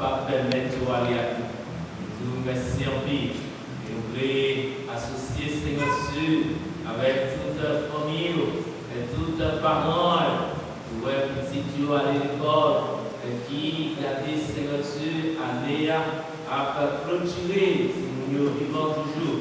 pas permettre de aller à tout. Nous merci en vie. Et nous voulons associer Seigneur Dieu avec toute la famille et toutes les parents. Pour petit Dieu à l'école qui a dit Seigneur Dieu, année à clôturer si nous vivons toujours.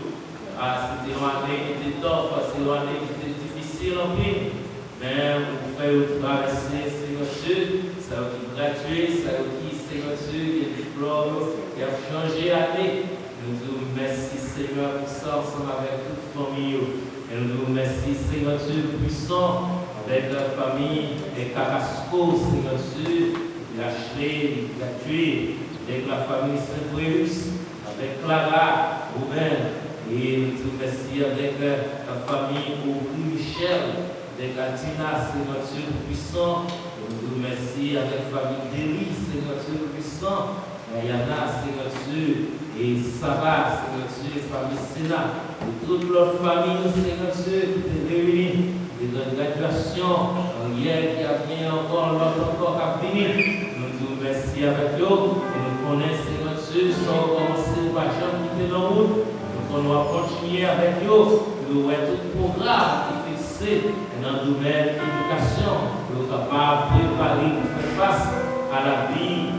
C'était une année qui était tough, c'était une année qui était difficile en vie. Mais vous pouvez traverser, Seigneur Dieu, ça qui gratuit, ça qui, Seigneur Dieu, qui est diplôme, qui a changé l'année. Nous vous remercions, Seigneur, pour ça, ensemble avec toute famille. Et nous vous remercions, Seigneur Dieu, puissant, avec la famille, et Carrasco, Seigneur Dieu, Lachelé, gratuit, avec la famille Saint-Bréus, avec Clara, Rouben, et nous vous remercions avec la famille Aubry Michel. Avec la Tina, Seigneur Dieu puissant, nous vous remercions avec la famille Délis, Seigneur Dieu puissant, Yana, Seigneur Dieu, et Sarah, Seigneur Dieu, famille Sénat, et toute leur famille, Seigneur Dieu, qui est réunie, et de graduation, hier qui a bien encore, l'autre encore à venir, nous vous remercions avec eux, et nous connaissons, Seigneur Dieu, sans commencer par Jean qui était dans nous, nous allons continuer avec eux, nous avons tout le programme qui fixé. Dans le domaine de l'éducation, nous sommes capables de préparer pour faire face à la vie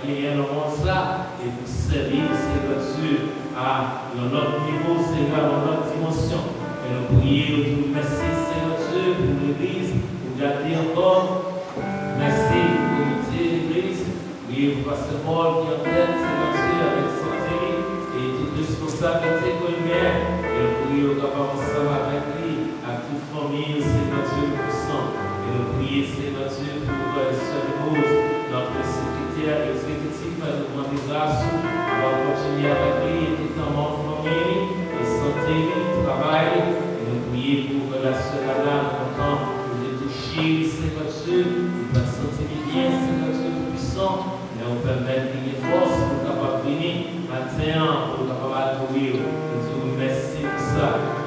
qui est dans le monde là et pour servir, Seigneur Dieu, à notre niveau, Seigneur, dans notre dimension. Et nous prions, nous merci, Seigneur Dieu, pour l'Église, pour garder encore. Merci pour l'unité de l'Église. Oui, pour Pasteur Paul qui est en tête, Seigneur Dieu, avec santé et toute responsabilité qu'on met. Et nous prions capable ensemble avec lui. À toute famille, Seigneur Dieu puissant. Et nous prions, Seigneur Dieu, pour Sœur Rose, notre secrétaire exécutif, nous demandons grâce. On va continuer avec lui, tout en mon famille, et santé, travail. Et nous prions pour la Sœur Anna, content pour les toucher, Seigneur Dieu, pour la santé bien, Seigneur Dieu puissant. Et on permet de gagner force pour capable venir matin, pour capable adorer. Nous vous remercions pour ça.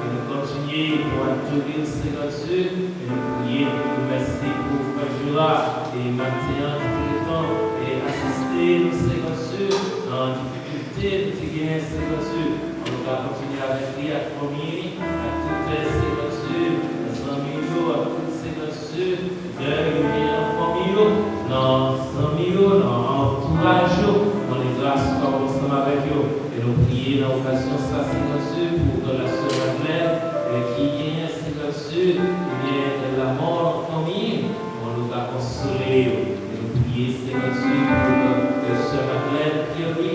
Pour accueillir le Seigneur Dieu et nous prier pour nous merci pour Frère Gérard et maintenant tout le temps et assister le Seigneur Dieu dans la difficulté de gagner Seigneur Dieu. On va continuer avec lui, à la famille, à tout le Seigneur Dieu, à amis, à tout le Seigneur Dieu, de l'unité en famille, dans amis, dans entourage, dans les grâces qu'on va ensemble avec eux. Et nous prier dans l'occasion ça, Seigneur Dieu, pour la sœur Madeleine. Qui vient, Seigneur Dieu, qui vient de la mort en famille, on nous a consolé. Et nous prions, Seigneur Dieu, pour la sœur Madeleine qui est oui,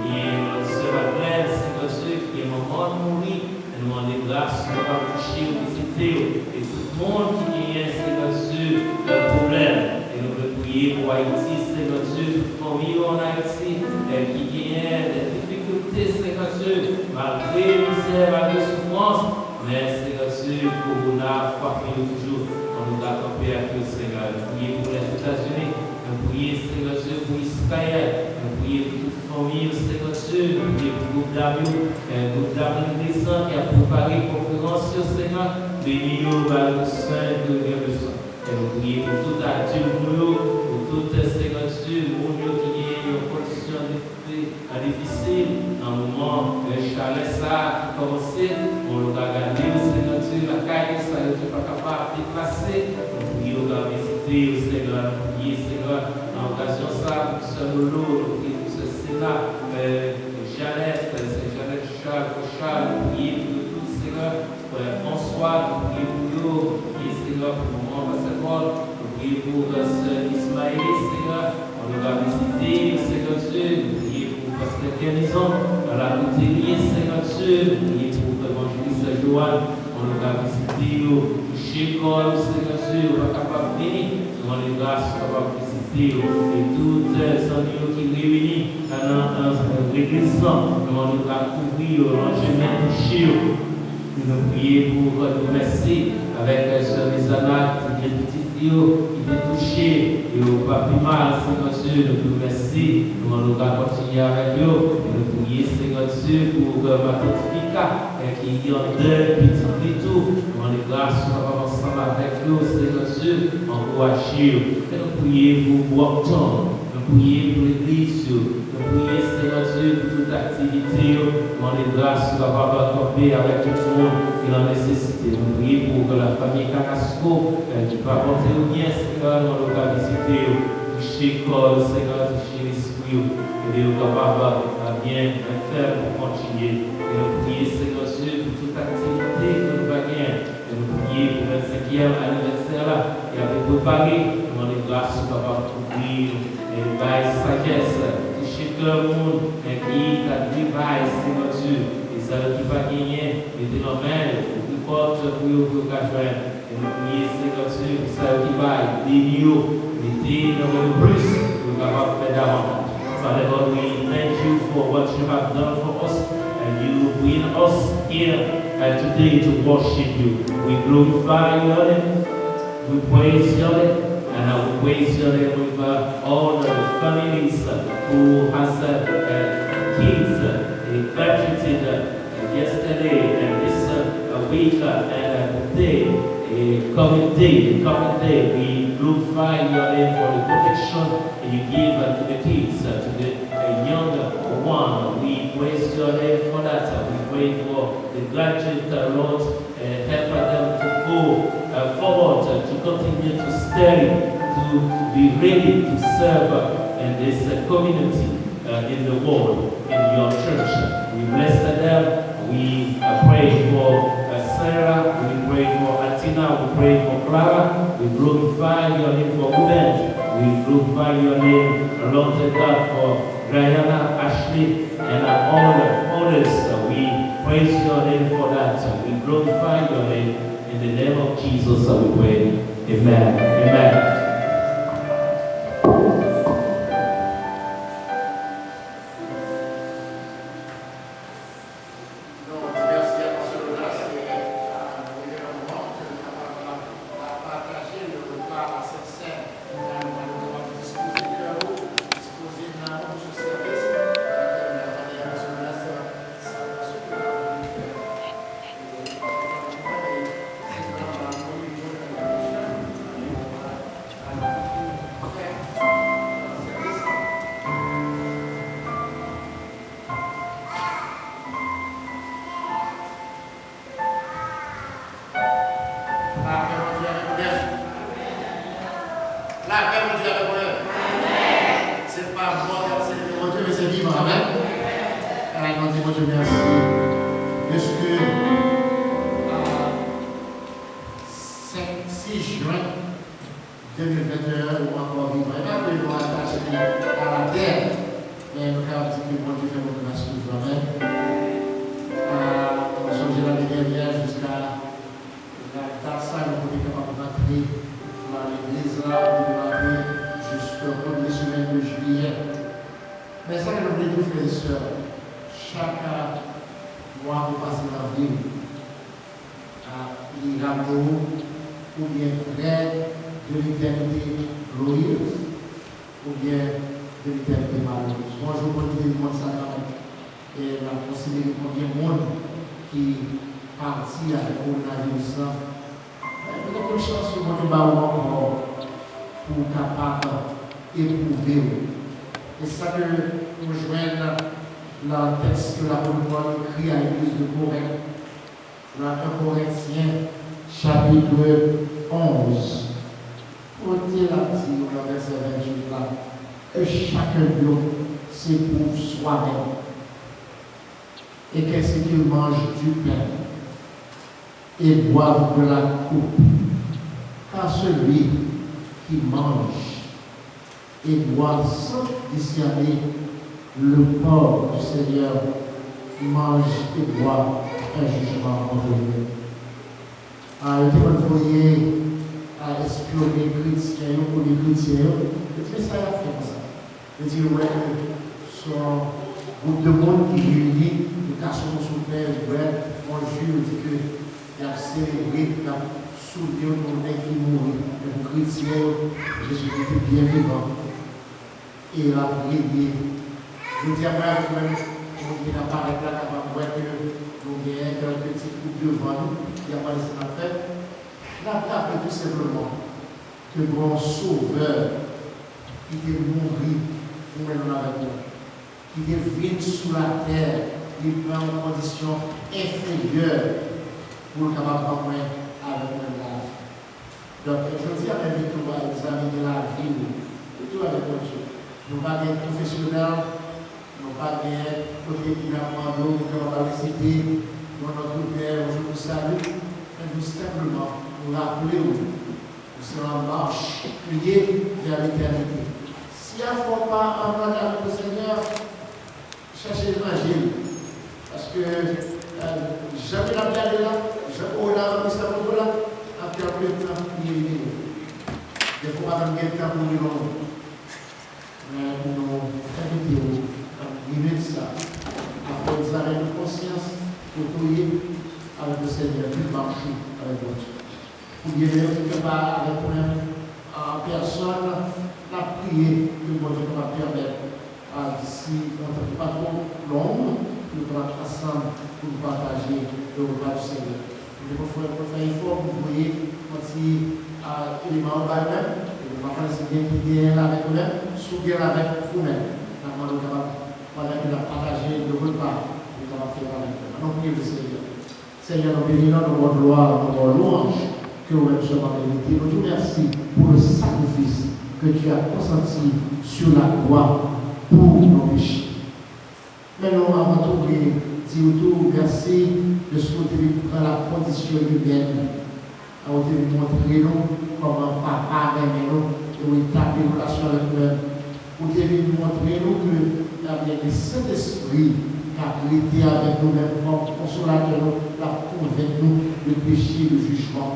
et la sœur Madeleine, Seigneur Dieu, qui est maman de mourir. Et nous demandons grâce pour nous toucher, visiter, et tout le monde qui vient, Seigneur Dieu, le problème. Et nous voulons prier pour Haïti, Seigneur Dieu, toute famille en Haïti, qui vient des difficultés, Seigneur Dieu, malgré misère, malgré souffrance. Mais Seigneur Dieu, Corona, frappez toujours, on nous a campé avec le Seigneur. Nous prions pour les États-Unis, nous prions, Seigneur Dieu, pour Israël, nous prions pour toute famille, Seigneur Dieu, nous prions pour le groupe d'Amour descend qui a préparé une conférence sur Seigneur, bénis-nous par le Saint de Dieu. Et nous prions pour tout adulte, pour tout Seigneur Dieu, pour nous qui est en condition difficile, dans le moment de chalet ça qui commençait, on l'a gardé, Seigneur Dieu, la caille, ça n'est pas capable de déplacer. Nous prions à visiter, Seigneur, nous prions, Seigneur, en occasion ça, pour ce Lolo, nous prions pour ce Sénat, Jeannette, Charles, nous prions pour tout, Seigneur, François, nous prions pour nous, nous prions, Seigneur, pour le moment, Pasteur Paul, nous prions pour Ismaël, Seigneur, on l'a visité, Seigneur Dieu, nous prions pour Pasteur Guérison, dans la bouteille, Seigneur Dieu, nous prions pour l'évangéliste Joanne, on l'a visité, chez l'école, Seigneur Dieu, on va capable de venir, on les grâces capable de visiter, et toutes les amis qui réunissent dans l'église, on va couvrir, on va toucher. Nous prions pour nous merci avec Sœur Isana qui est petite qui est touchée et au pas plus mal, Seigneur Dieu, nous merci. Nous allons continuer avec eux et nous prions, Seigneur Dieu, pour ma petite fille qui est en deuil, petit tout. Nous allons grâce ensemble avec nous, Seigneur Dieu, encourager. Et nous prions pour Brockton. Nous prions pour l'Église, nous prions, Seigneur Dieu, pour toute activité, demander grâce sur la parole accomplie avec tout le monde qui a nécessité. Nous prions pour que la famille Carrasco, qui peut apporter au bien, Seigneur, dans notre visiter, toucher corps, Seigneur, toucher l'esprit, et de nous capables à bien faire pour continuer. Et nous prions, Seigneur Dieu, pour toute activité que nous va gagner. Et nous prions pour le 25e anniversaire là, et avec préparé, nous demandons grâce au Papa pour prier, et par sagesse, toucher tout le monde, et qui a dévaillé, Seigneur Dieu, et ça qui va gagner, mettez nos mains, pour qu'il porte pour eux, pour qu'il joigne. Et nous prions, Seigneur Dieu, pour ça qui va, bénir, mettez nos plus, pour qu'il va faire davantage. Father God, we thank you for what you have done for us, and you bring us here today to worship you. We glorify your name, we praise your name, and we praise your name with all the families who has kids graduated yesterday and this week and today, coming day, we glorify your name for the protection you give to the kids, to the younger one. We praise your name for that. We pray for the graduate, Lord, help them to go forward, to continue to study, to be ready to serve in this community, in the world, in your church. We bless them. We pray for Sarah, we pray for Atina, we pray for Clara. We glorify your name for Ruben. We glorify your name, Lord God, for Diana, Ashley, and all the others. We praise your name for that. We glorify your name. In the name of Jesus, we pray. Amen. Amen. Et qu'est-ce qu'il mange du pain et boive de la coupe, car celui qui mange et boit sans discerner le corps du Seigneur mange et boit un jugement contre lui. Il voyait à espionner les chrétiens ou les chrétiens, et puis ça a fait ça. Il dit ouais, son groupe de monde qui réunit, le cas sur son père, on jure, dit que il a célébré, il a soulevé au monde qui mourit, et pour chrétiens, Jésus était bien vivant. Et il a prié. Je dis à moi, qui apparaît là, capable de voir que nous avons un petit groupe devant nous, qui a parlé de la fête. Il a appris tout simplement que mon sauveur, qui est mort nous avec nous. Qui devine sous la terre, il prend une condition inférieure pour le capable avec nous. Donc, je dis à mes amis de la ville, tout avec nous. Nous pas des professionnels, nous pas des côté qui n'a pas d'eau, nous va réciter dans notre Père, je vous salue, mais nous simplement nous rappeler où nous sommes en marche, prier vers l'éternité. Si on ne fait pas en parlant avec le Seigneur, cherchez l'évangile. Parce que jamais la blague là, jamais la mise à là, après le temps, il est des fois, même le temps pour nous. Mais nous invitons à vivre ça, à faire des arrêts de conscience pour prier avec le Seigneur, puis marcher avec vous. Pour bien quelque part avec nous-mêmes, en personne, la prière que le bon Dieu va permettre d'ici, on ne pas trop long, nous allons ensemble pour partager le repas du Seigneur. Nous devons faire effort pour prier quand il élément en bas-même, et nous allons essayer de bien avec nous-mêmes, soutenir avec vous-même. Nous allons partager le repas que nous allons faire avec nous. Nous prions le Seigneur. Seigneur, nous bénissons notre gloire, notre louange, que nous-mêmes sommes en vérité. Nous te remercions pour le sacrifice que tu as consenti sur la croix pour nos péchés. Mais nous avons tout dire tout merci de ce que tu as dans la condition humaine. Tu as montré nous comment papa aime nous et établir une relation avec nous. Tu as montré nous que le Saint-Esprit qui a été avec nous-mêmes comme consolateur, l'a convaincu nous de péché, de jugement.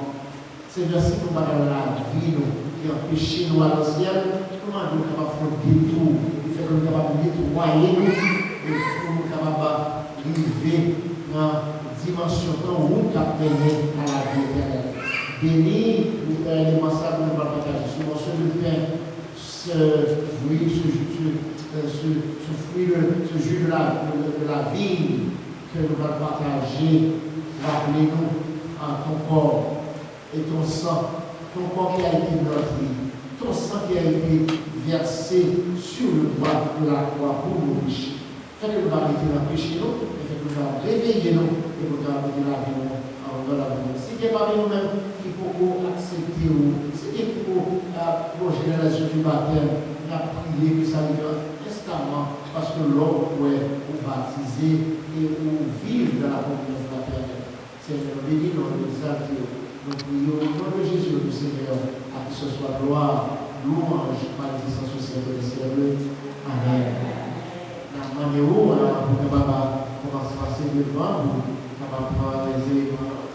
Seigneur, si nous avons la vie, qui empêche nous à l'ancien, comment nous sommes capables de détour, il fait que nous sommes capables de nettoyer nous, et nous sommes capables d'arriver dans la dimension où nous avons gagné à la vie éternelle. Béni, nous avons les mensonges que nous allons partager, ce morceau de pain, ce fruit, ce jus de la vigne que nous allons partager, rappelez-nous en ton corps et ton sang. Ton corps qui a été meurtri, ton sang qui a été versé sur le bois de la croix pour nos péchés. Fais que nous allons arrêter de pécher nous, et fais que nous allons réveiller nous, et nous allons arrêter la vie en la vie. Si tu es parmi nous-mêmes qui faut accepter, si tu es pour plonger dans les yeux du baptême, on a prié que ça arrive instamment, parce que l'homme pourrait vous baptiser et vous vivre dans la communion fraternelle. Seigneur, bénis nous, nous exalter. Nous prions au nom de Jésus, le Seigneur, à qui ce soit gloire, louange, magnificence au ciel de ciel. Amen. La manière où, pour que Baba commence à passer devant vous, ça va prendre les éléments.